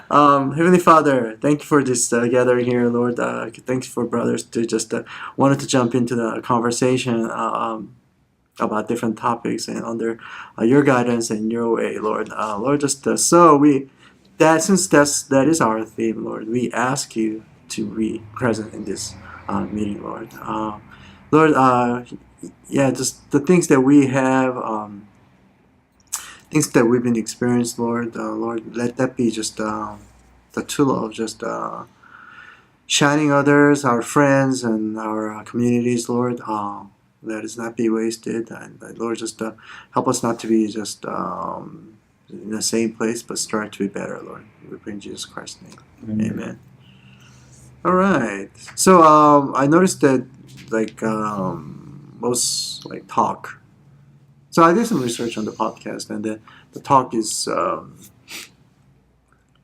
Heavenly Father, thank you for this gathering here, Lord. Thanks for brothers to just wanted to jump into the conversation about different topics and under your guidance and your way, Lord. Lord, just so we that since that is our theme, Lord, we ask you to be present in this meeting, Lord. Lord, yeah, just the things that we have. Things that we've been experienced, Lord, Lord, let that be just the tool of just shining others, our friends, and our communities, Lord. Let us not be wasted, and Lord, just help us not to be just in the same place, but strive to be better, Lord. We pray in Jesus Christ's name. Amen. All right. So I noticed that like most like talk. So I did some research on the podcast, and the talk is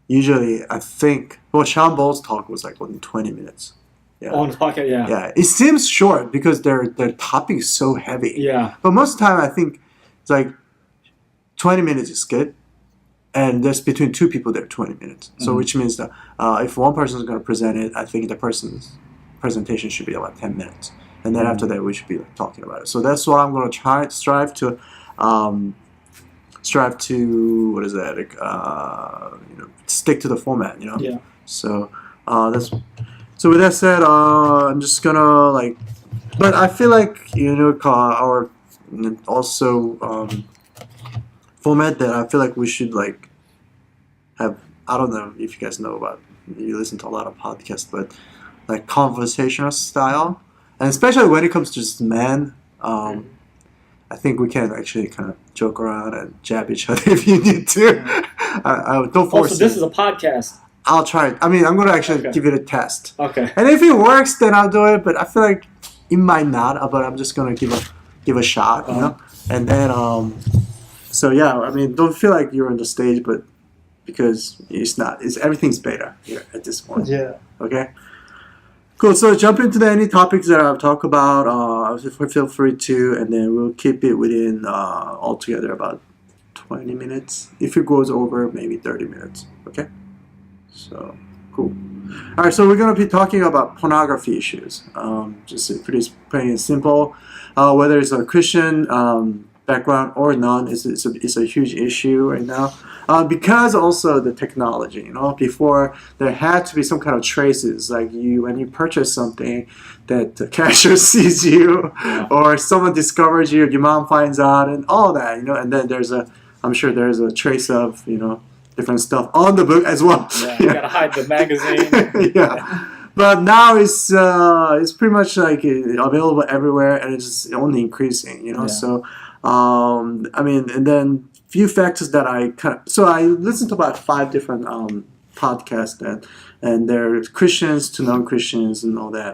usually, I think, well, Sean Bowles' talk was like only 20 minutes. Yeah. On the podcast, yeah. Yeah, it seems short because their topic is so heavy. Yeah. But most of the time, I think it's like 20 minutes is good, and there's between two people there 20 minutes. So which means that if one person is going to present it, I think the person's presentation should be about 10 minutes. And then after that, we should be like, talking about it. So that's why I'm going to strive to, what is that? Like, stick to the format. Yeah. So so with that said, I'm just gonna like, but I feel like our also format that I feel like we should like have. I don't know if you guys know about. You listen to a lot of podcasts, but like conversational style. And especially when it comes to just men, I think we can actually kind of joke around and jab each other if you need to. I don't force it. Also, this is a podcast. I'll try it. I mean, I'm going to actually give it a test. Okay. And if it works, then I'll do it. But I feel like it might not. But I'm just going to give a shot, you know? And then, so yeah, I mean, don't feel like you're on the stage, but because it's not. Everything's beta here at this point. Yeah. Okay? Cool. So jump into any topics that I've talked about. Feel free to, and then we'll keep it within altogether about 20 minutes. If it goes over, maybe 30 minutes. Okay. So cool. All right. So we're gonna be talking about pornography issues. Just pretty simple. Whether it's a Christian background or none, it's a huge issue right now. Because also the technology, before there had to be some kind of traces, like when you purchase something, that the cashier sees you, or someone discovers you, your mom finds out, and all that, and then I'm sure there's a trace of, different stuff on the book as well. Yeah, you gotta hide the magazine. Yeah. But now it's pretty much like available everywhere, and it's only increasing, Yeah. So, I mean, and then few factors that so I listened to about 5 different podcasts and they're Christians to non-Christians and all that.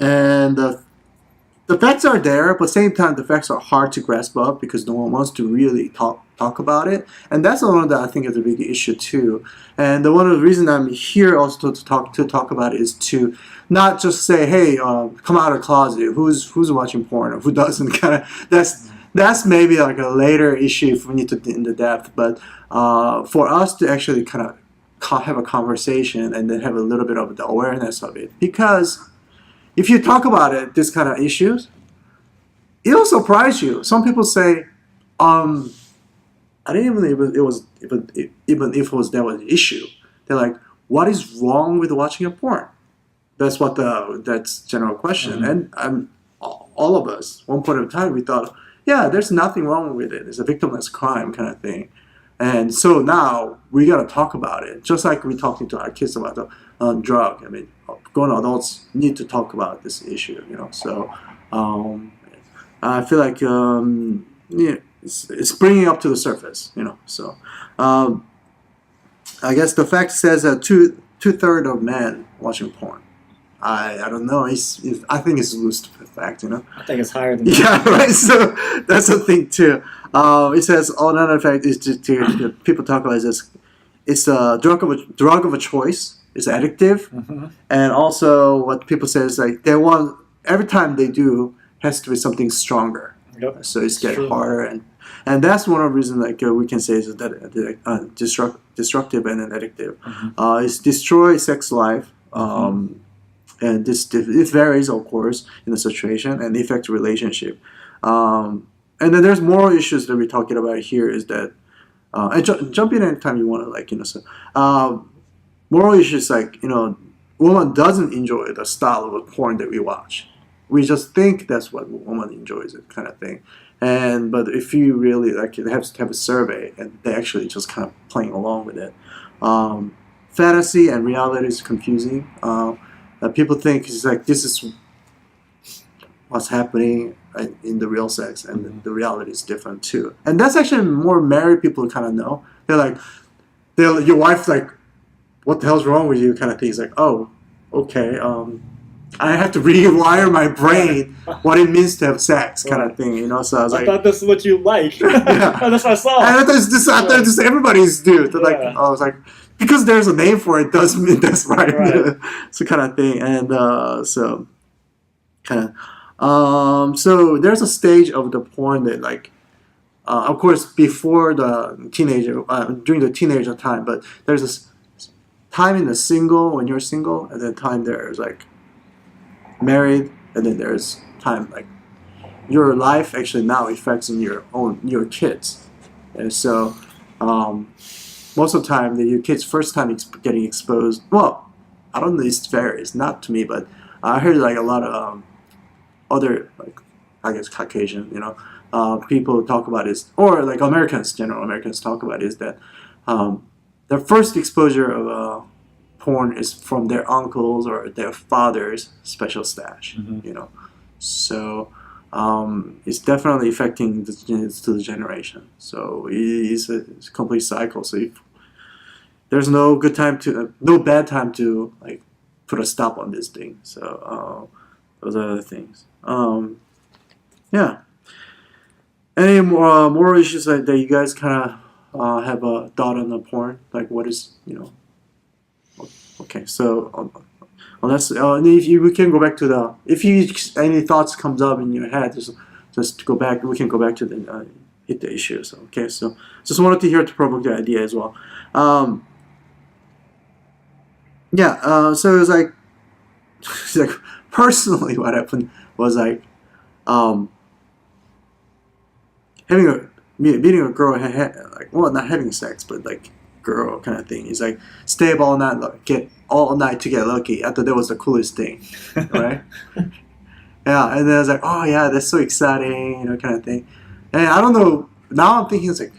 And the facts are there, but at the same time the facts are hard to grasp up because no one wants to really talk about it. And that's the one that I think is a big issue too. And one of the reasons I'm here also to talk about it is to not just say, hey, come out of the closet. Who's watching porn or who doesn't? Kind of that's maybe like a later issue if we need to get into depth. But for us to actually kind of have a conversation and then have a little bit of the awareness of it, because if you talk about it, this kind of issues, it'll surprise you. Some people say, I didn't even even if that was an issue. They're like, what is wrong with watching a porn? That's that's general question. Mm-hmm. And all of us, one point of time, we thought, yeah, there's nothing wrong with it. It's a victimless crime kind of thing. And so now we got to talk about it, just like we're talking to our kids about the drug. I mean, grown adults need to talk about this issue, So I feel like it's bringing up to the surface, So I guess the fact says that two-thirds of men watching porn. I don't know. I think it's loose fact, I think it's higher than that. Yeah, right. So that's the thing too. It says another fact is to people talk about this. It's a drug of a choice. It's addictive, and also what people say is like they want every time they do has to be something stronger. Yep. So it's getting harder, and And that's one of the reasons like we can say is that destructive and then addictive. It's destroy sex life. And this it varies, of course, in the situation and affect relationship. And then there's moral issues that we're talking about here is that, and jump in anytime you want to, like, moral issues like, woman doesn't enjoy the style of porn that we watch. We just think that's what woman enjoys, it kind of thing. But if you really like, you have to have a survey, and they actually just kind of playing along with it. Fantasy and reality is confusing. People think it's like this is what's happening in the real sex, and the reality is different too. And that's actually more married people kind of know. They're like, your wife's like, what the hell's wrong with you? Kind of thing. It's like, oh, okay. I have to rewire my brain what it means to have sex, kind of thing. So I was like, I thought this is what you like. Yeah. That's what I saw. And I thought this everybody's do. Like, I was like, because there's a name for it doesn't mean that's right. So kind of thing. And so kind of. So there's a stage of the porn that, like, of course, before the teenager, during the teenager time, but there's this time in the single, when you're single, and then time there's like married, and then there's time like your life actually now affects in your kids. And so most of the time your kids first time getting exposed, well, I don't know, it varies, not to me, but I heard like a lot of other, like, I guess Caucasian, people talk about is, or like general Americans talk about is that their first exposure of porn is from their uncles or their father's special stash, So it's definitely affecting to the generation. So it's a complete cycle. So if there's no bad time to like put a stop on this thing. So those are the things. Yeah. Any moral issues that you guys kind of have a thought on the porn? Like, what is, Okay, so unless we can go back to any thoughts comes up in your head, just go back. We can go back to the hit the issues. Okay, so just wanted to hear to provoke the idea as well. So it was like, it's like personally, what happened was like meeting a girl, like, well, not having sex, but like girl kind of thing. It's like stay up all night, get all night to get lucky. I thought that was the coolest thing, right? Yeah, and then I was like, oh yeah, that's so exciting, kind of thing. And I don't know. Now I'm thinking, it's like,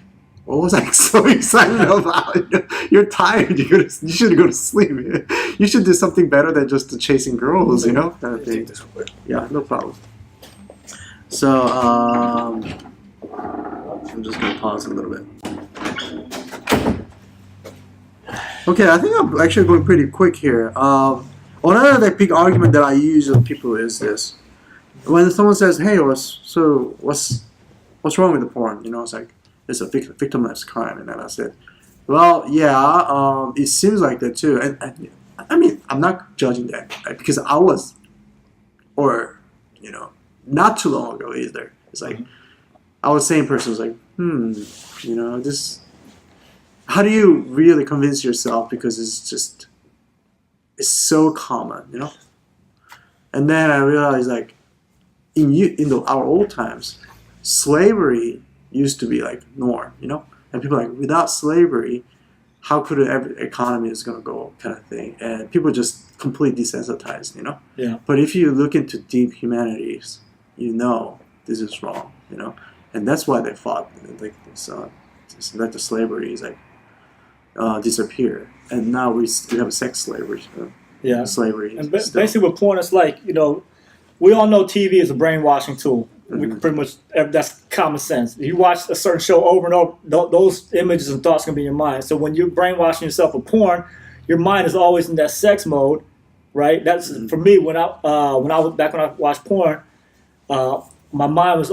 what was I so excited about? You're tired. You should go to sleep. You should do something better than just chasing girls, kind of thing. Yeah, no problem. So I'm just gonna pause a little bit. Okay, I think I'm actually going pretty quick here. Another big argument that I use with people is this: when someone says, "Hey, what's wrong with the porn?" It's like it's a victimless crime, and then I said, "Well, yeah, it seems like that too." And I mean, I'm not judging that, right? Because I was, not too long ago either. It's like I was saying, person was like, this. How do you really convince yourself? Because it's so common, And then I realized, like, in our old times, slavery used to be like norm, And people are like, without slavery, how could every economy is going to go, kind of thing? And people just completely desensitized, Yeah. But if you look into deep humanities, this is wrong, And that's why they fought, like this, let the slavery is like disappear, and now we have sex slavery. Slavery. And basically, with porn, it's like, we all know TV is a brainwashing tool. We can pretty much, that's common sense. If you watch a certain show over and over, those images and thoughts can be in your mind. So when you're brainwashing yourself with porn, your mind is always in that sex mode, right? That's for me. When I watched porn, my mind was,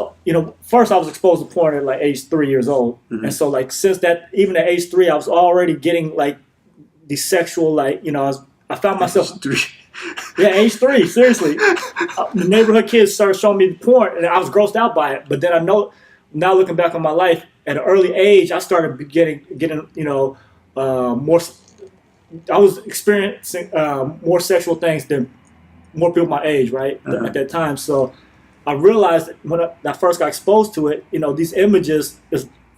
first I was exposed to porn at like age 3 years old. And so like since that, even at age 3, I was already getting like the sexual, like, I found myself, age 3, seriously. The neighborhood kids started showing me the porn and I was grossed out by it. But then I know now looking back on my life, at an early age, I started getting more. I was experiencing more sexual things than more people my age, right, at that time. So I realized when I first got exposed to it, these images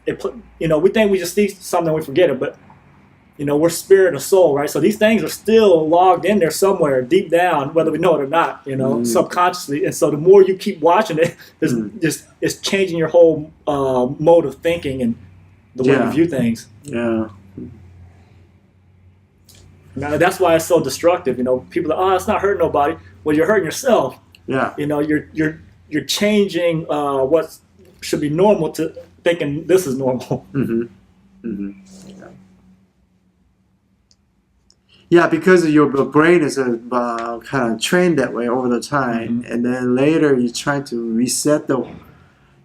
we think we just see something and we forget it, but we're spirit or soul, right? So these things are still logged in there somewhere deep down, whether we know it or not, subconsciously. And so the more you keep watching it, it's changing your whole mode of thinking and the way you view things. Yeah. Now that's why it's so destructive. People are, it's not hurting nobody. Well, you're hurting yourself. Yeah. You're changing what should be normal to thinking this is normal. Mm-hmm. Mm-hmm. Yeah, because your brain is kind of trained that way over the time, and then later you try to reset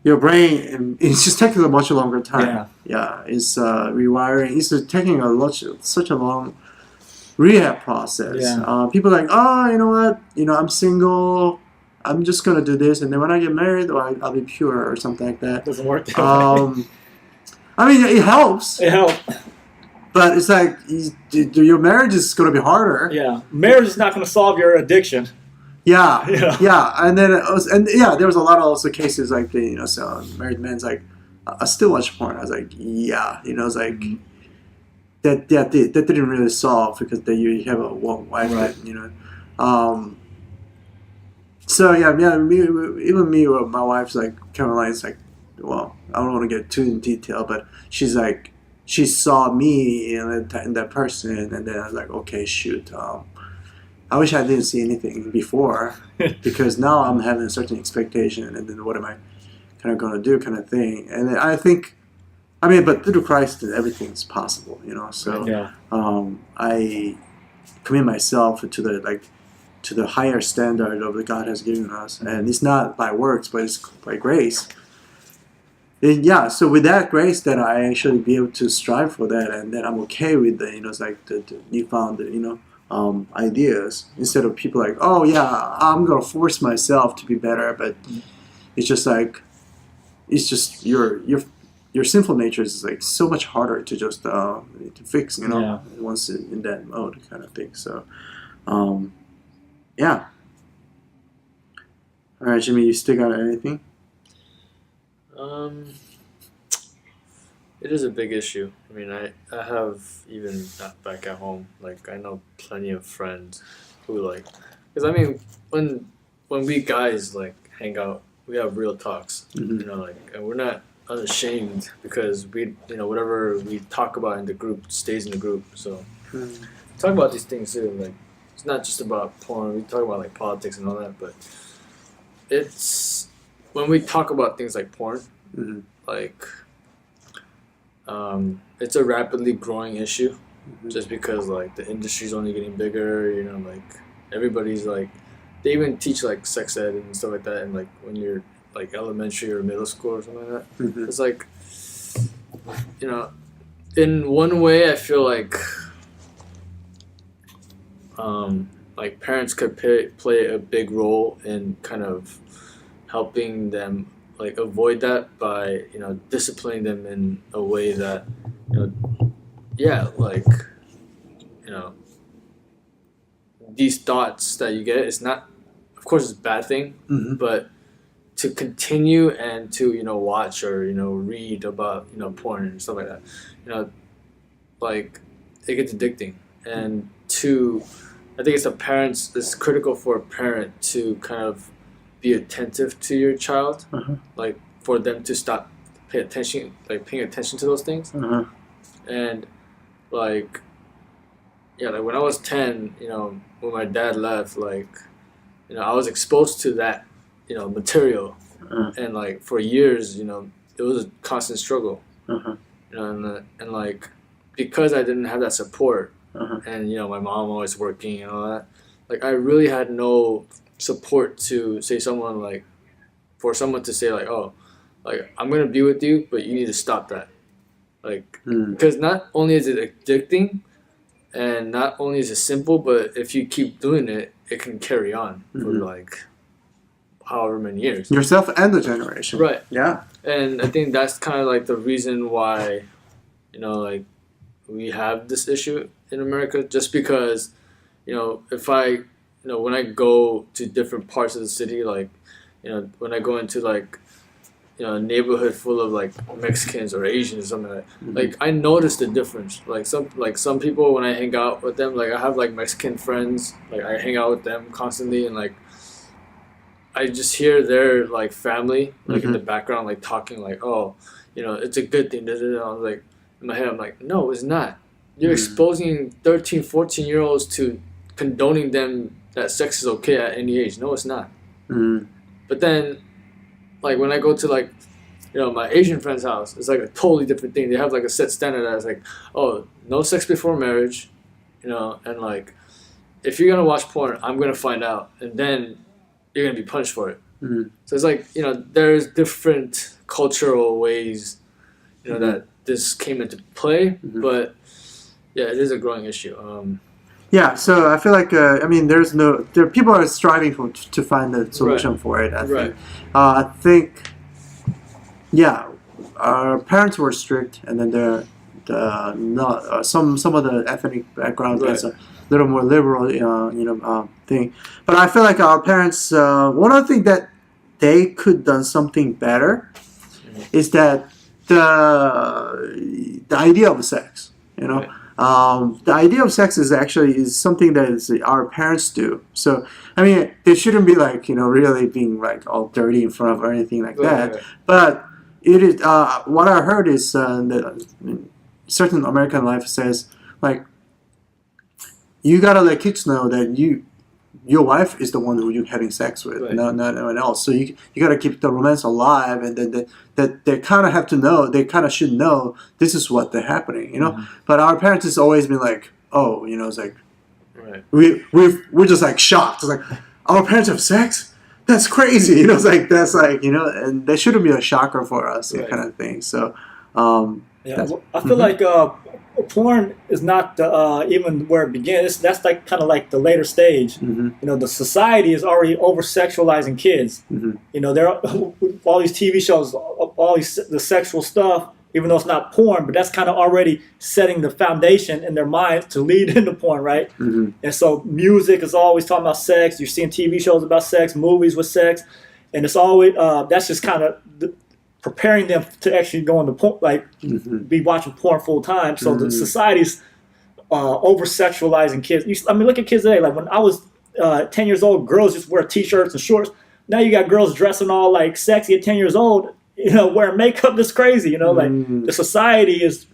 your brain, and it's just taking a much longer time. Yeah, it's rewiring. It's taking such a long rehab process. Yeah. People are like, oh, you know what? I'm single. I'm just gonna do this, and then when I get married, I'll be pure or something like that. Doesn't work. I mean, it helps. It helps. But it's like your marriage is going to be harder. Yeah, marriage is not going to solve your addiction. Yeah, yeah, and then there was a lot of also cases like so married men's like, I still watch porn. I was like, it's like that didn't really solve because you have a one wife, right. So even me, my wife's like kind of like, it's like, well, I don't want to get too in detail, but she's like. She saw me in that person, and then I was like, okay, shoot. I wish I didn't see anything before, because now I'm having a certain expectation, and then what am I kind of going to do, kind of thing. And then I think, but through Christ, everything's possible, So I commit myself to the higher standard of what God has given us, and it's not by works, but it's by grace. Yeah, so with that grace, that I actually be able to strive for that, and then I'm okay with it's like the newfound, ideas, instead of people like, oh yeah, I'm gonna force myself to be better, but it's just like, it's just your sinful nature is like so much harder to just to fix, once in that mode kind of thing. So, yeah. All right, Jimmy, you still got anything? It is a big issue. I mean, I have, even back at home, like, I know plenty of friends who, like, because I mean, when we guys, like, hang out, we have real talks, and we're not unashamed, because we, whatever we talk about in the group stays in the group. So talk about these things too. Like, it's not just about porn. We talk about like politics and all that, but it's when we talk about things like porn, like it's a rapidly growing issue, just because like the industry's only getting bigger. Like everybody's like, they even teach like sex ed and stuff like that, and like when you're like elementary or middle school or something like that. It's like, in one way I feel like parents could play a big role in kind of helping them like avoid that by disciplining them in a way that these thoughts that you get, it's not, of course it's a bad thing, but to continue and to watch or read about porn and stuff like that, like it gets addicting. And I think it's critical for a parent to kind of be attentive to your child, like for them to stop paying attention to those things. And like when I was 10, when my dad left, like I was exposed to that material, and like for years, it was a constant struggle, and like because I didn't have that support, and my mom always working and all that, like I really had no support to say for someone to say like, oh, like I'm gonna be with you, but you need to stop that, like because not only is it addicting, and not only is it simple, but if you keep doing it, it can carry on for like however many years. Yourself and the generation. Right. Yeah. And I think that's kind of like the reason why, like we have this issue in America, just because, if I, when I go to different parts of the city, like, when I go into like, a neighborhood full of like Mexicans or Asians or something like that, Mm-hmm. like I notice the difference. Like some people, when I hang out with them, like I have like Mexican friends, like I hang out with them constantly, and like I just hear their like family like in the background like talking like, oh, it's a good thing. Da, da, da. I was like, in my head, I'm like, no, it's not. You're exposing 13, 14-year-olds to condoning them that sex is okay at any age. No, it's not. But then, like when I go to like, my Asian friend's house, it's like a totally different thing. They have like a set standard that's like, oh, no sex before marriage, and like, if you're gonna watch porn, I'm gonna find out, and then you're gonna be punished for it. So it's like, there's different cultural ways, that this came into play, but yeah, it is a growing issue. Yeah, so I feel like people are striving to find a solution for it. I think, yeah, our parents were strict, and then some of the ethnic background has a little more liberal, thing. But I feel like our parents, one of the things that they could done something better is that the idea of sex, the idea of sex is something that our parents do. So, they shouldn't be like, really being like all dirty in front of or anything like that. Right. But it is, what I heard is that certain American life says, like, you gotta let kids know that your wife is the one who you're having sex with, not anyone else. So you gotta keep the romance alive, and then they kind of have to know, they kind of should know this is what they're happening, But our parents has always been like, oh, it's like, we're just like shocked. It's like, our parents have sex? That's crazy, it's like, that's like, and that shouldn't be a shocker for us, kind of thing. So, I feel like porn is not even where it begins. That's like kind of like the later stage. The society is already over sexualizing kids. There are all these TV shows, all the sexual stuff, even though it's not porn, but that's kind of already setting the foundation in their minds to lead into porn, right? And so music is always talking about sex. You're seeing TV shows about sex, movies with sex, and it's always that's just kind of preparing them to actually go into porn, like be watching porn full time. So the society's over sexualizing kids. Look at kids today. Like when I was 10 years old, girls just wear t-shirts and shorts. Now you got girls dressing all like sexy at 10 years old, wearing makeup that's crazy. Like the society has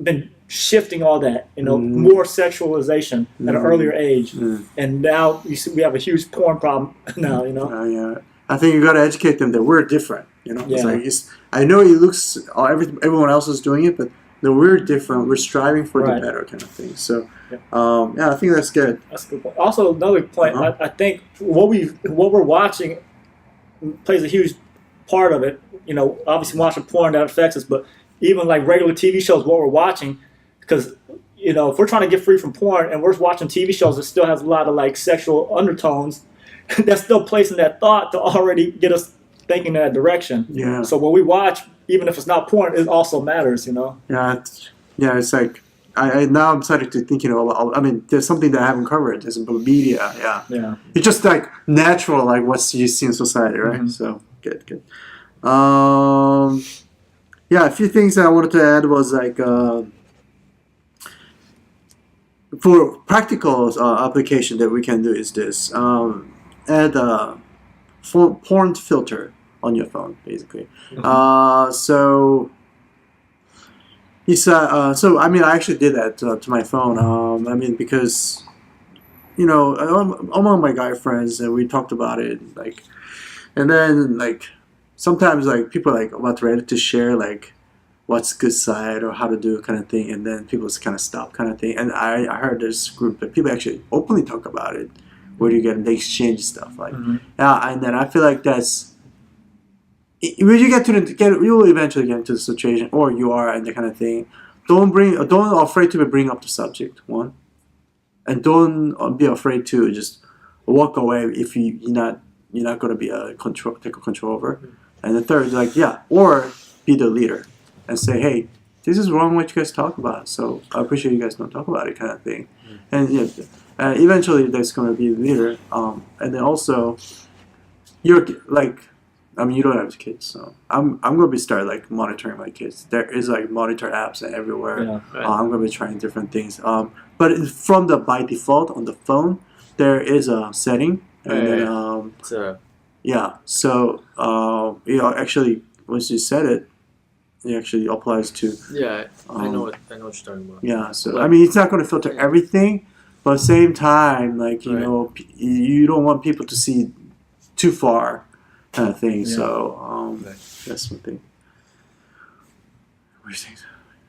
been shifting all that, more sexualization at an earlier age. And now you see we have a huge porn problem now, yeah. I think you got to educate them that we're different. It's like, I know it looks everyone else is doing it, but no, we're different. We're striving for the better kind of thing. So, I think that's good. That's a good point. Also, another point, I think what we're watching plays a huge part of it. Obviously watching porn that affects us, but even like regular TV shows, what we're watching, because if we're trying to get free from porn and we're watching TV shows that still has a lot of like sexual undertones, that's still placing that thought to already get us thinking in that direction. Yeah. So when we watch, even if it's not porn, it also matters, Yeah, it's like now I'm starting to think, there's something that I haven't covered. There's media. Yeah. It's just like natural, like what you see in society, right? So good. A few things that I wanted to add was like for practical application that we can do is this. Add a porn filter on your phone, basically. So I actually did that to my phone. Because among my guy friends, and we talked about it, like, and then like sometimes like people are like about ready to share like what's good side or how to do kind of thing, and then people just kind of stop kind of thing. And I heard this group that people actually openly talk about it. Where do you get, they exchange stuff like, and then I feel like that's when you you will eventually get into the situation, or you are and that kind of thing. Don't afraid to bring up the subject, one, and don't be afraid to just walk away if you're not you're not going to be take a control over. And the third, like, yeah, or be the leader and say, hey, this is wrong what you guys talk about. So I appreciate you guys don't talk about it, kind of thing. And yeah, eventually there's going to be a leader. And then also, you're like, I mean, you don't have kids, so I'm going to start like monitoring my kids. There is like monitor apps everywhere. Yeah, right. I'm going to be trying different things. But from the by default on the phone, there is a setting, and then yeah. So actually, once you set it, it actually applies to. Yeah, I know what you're talking about. Yeah. So Like, I mean, it's not going to filter everything, but at the same time, like you Right. know, you don't want people to see too far, kind of thing. Yeah. So Right. that's one thing. What do you think?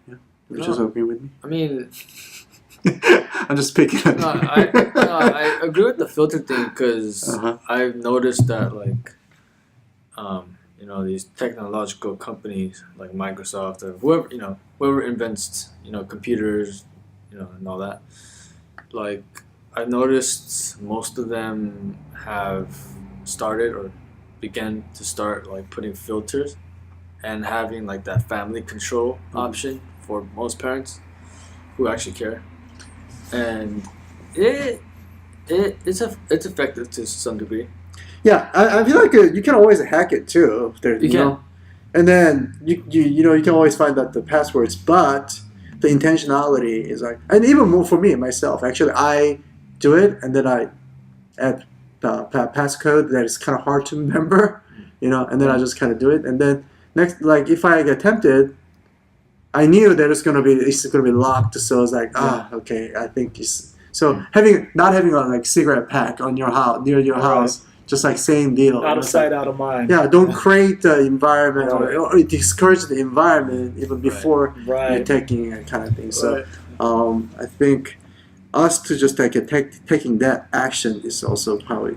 Yeah, you No. just agree with me. I mean, I'm just picking on no, you. I agree with the filter thing because Uh-huh. I've noticed that like, these technological companies like Microsoft or whoever invents computers, and all that. Like I've noticed most of them have started or began to start like putting filters and having like that family control option for most parents who actually care, and it's effective to some degree. Yeah, I feel like you can always hack it too. There, You can. know? And then you can always find out the passwords, but the intentionality is like, and even more for me myself. Actually, I do it, and then I add the passcode that is kind of hard to remember, and then I just kind of do it, and then next, like if I get tempted, I knew that it's gonna be locked, so I was like, okay, I think it's so not having a like cigarette pack on your house near your house. Just like same deal. Out of sight, out of mind. Yeah, don't create the environment or discourage the environment even before you're taking it kind of thing. So I think us to just taking that action is also probably,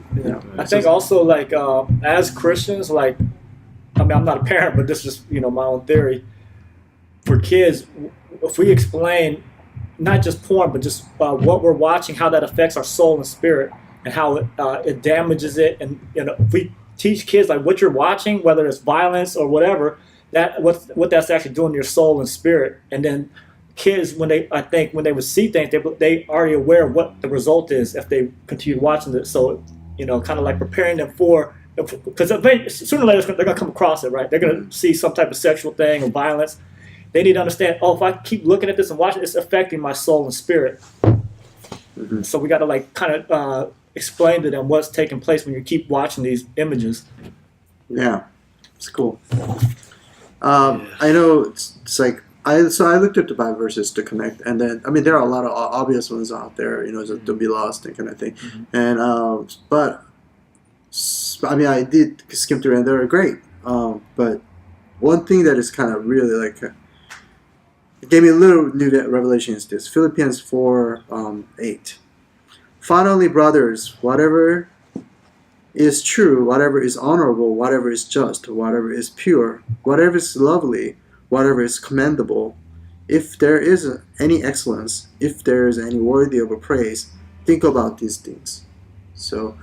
I think also like as Christians, like, I mean, I'm not a parent, but this is my own theory. For kids, if we explain not just porn, but just what we're watching, how that affects our soul and spirit, and how it damages it, and if we teach kids like what you're watching, whether it's violence or whatever, that what that's actually doing to your soul and spirit, and then kids when they would see things, they already aware of what the result is if they continue watching it. So kind of like preparing them for, because sooner or later they're gonna come across it, right? They're gonna see some type of sexual thing or violence. They need to understand. Oh, if I keep looking at this and watching, it's affecting my soul and spirit. Mm-hmm. So we got to like kind of explain to them what's taking place when you keep watching these images. Yeah, it's cool. I know it's like I looked at the Bible verses to connect, and then I mean there are a lot of obvious ones out there, just don't be lost and kind of thing. Mm-hmm. And but I mean I did skim through and they were great. But one thing that is kind of really like it gave me a little new revelation is this: Philippians 4:8. Finally, brothers, whatever is true, whatever is honorable, whatever is just, whatever is pure, whatever is lovely, whatever is commendable, if there is any excellence, if there is any worthy of a praise, think about these things. So,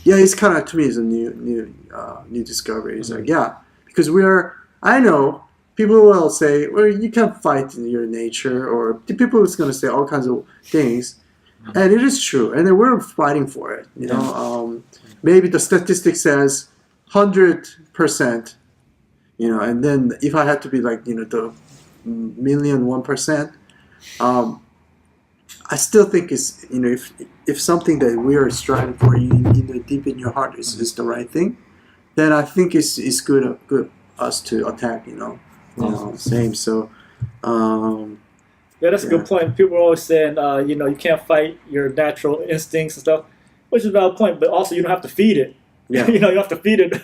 it's kind of, to me, is a new discovery. It's like, because I know people will say, well, you can't fight in your nature, or people is going to say all kinds of things. And it is true, and then we're fighting for it. Maybe the statistic says 100%. And then if I had to be like the 1,000,001%, I still think it's if something that we are striving for deep in your heart is the right thing, then I think it's good us to attack. Same. So. Yeah, that's a good point. People are always saying, you can't fight your natural instincts and stuff, which is a valid point. But also, you don't have to feed it. Yeah. You don't have to feed it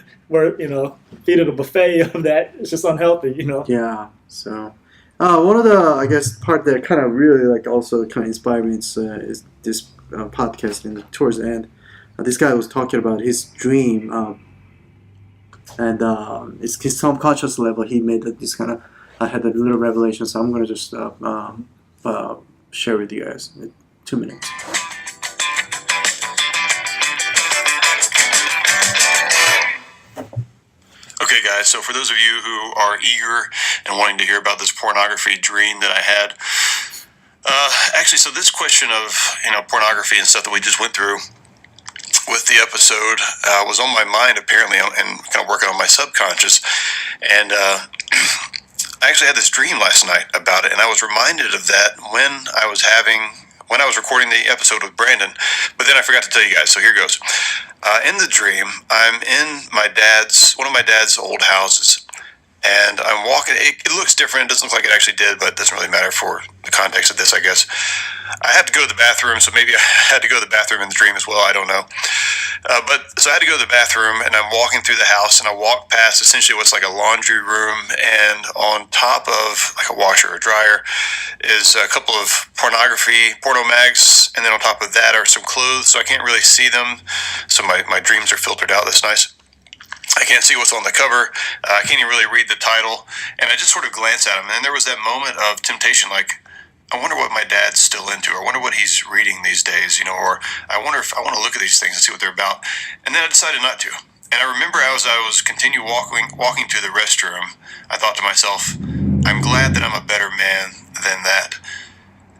feed it a buffet of that. It's just unhealthy. Yeah. So, one of the part that kind of really like also kind of inspired me is this podcast. And towards the end, this guy was talking about his dream, and it's his subconscious level. He made this kind of. I had a little revelation, so I'm going to just share with you guys in 2 minutes. guys. So for those of you who are eager and wanting to hear about this pornography dream that I had, actually, so this question of pornography and stuff that we just went through with the episode was on my mind apparently, and kind of working on my subconscious, and I actually had this dream last night about it, and I was reminded of that when I was recording the episode with Brandon, but then I forgot to tell you guys, so here goes. In the dream, I'm in one of my dad's old houses, and I'm walking. It looks different. It doesn't look like it actually did, but it doesn't really matter for the context of this, I guess. I had to go to the bathroom, so maybe I had to go to the bathroom in the dream as well. I don't know. So I had to go to the bathroom, and I'm walking through the house, and I walk past essentially what's like a laundry room, and on top of like a washer or dryer is a couple of porno mags, and then on top of that are some clothes, so I can't really see them. So my dreams are filtered out. That's nice. I can't see what's on the cover. I can't even really read the title. And I just sort of glance at him. And there was that moment of temptation, like, I wonder what my dad's still into, or I wonder what he's reading these days, or I wonder if I want to look at these things and see what they're about. And then I decided not to. And I remember as I was continue walking to the restroom, I thought to myself, I'm glad that I'm a better man than that.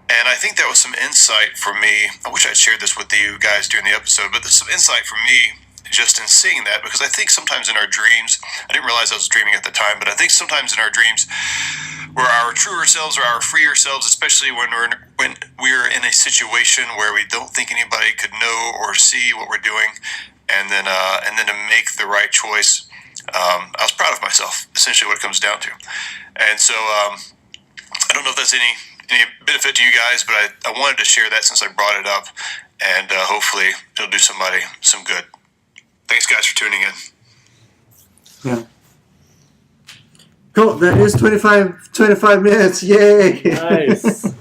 And I think that was some insight for me. I wish I'd shared this with you guys during the episode, but there's some insight for me just in seeing that, because I think sometimes in our dreams, I didn't realize I was dreaming at the time, but I think sometimes in our dreams, we're our truer selves or our freer selves, especially when we're in a situation where we don't think anybody could know or see what we're doing, and then to make the right choice. I was proud of myself, essentially what it comes down to. And so I don't know if that's any benefit to you guys, but I wanted to share that since I brought it up, and hopefully it'll do somebody some good. Thanks, guys, for tuning in. Yeah. Cool. That is 25 minutes. Yay. Nice.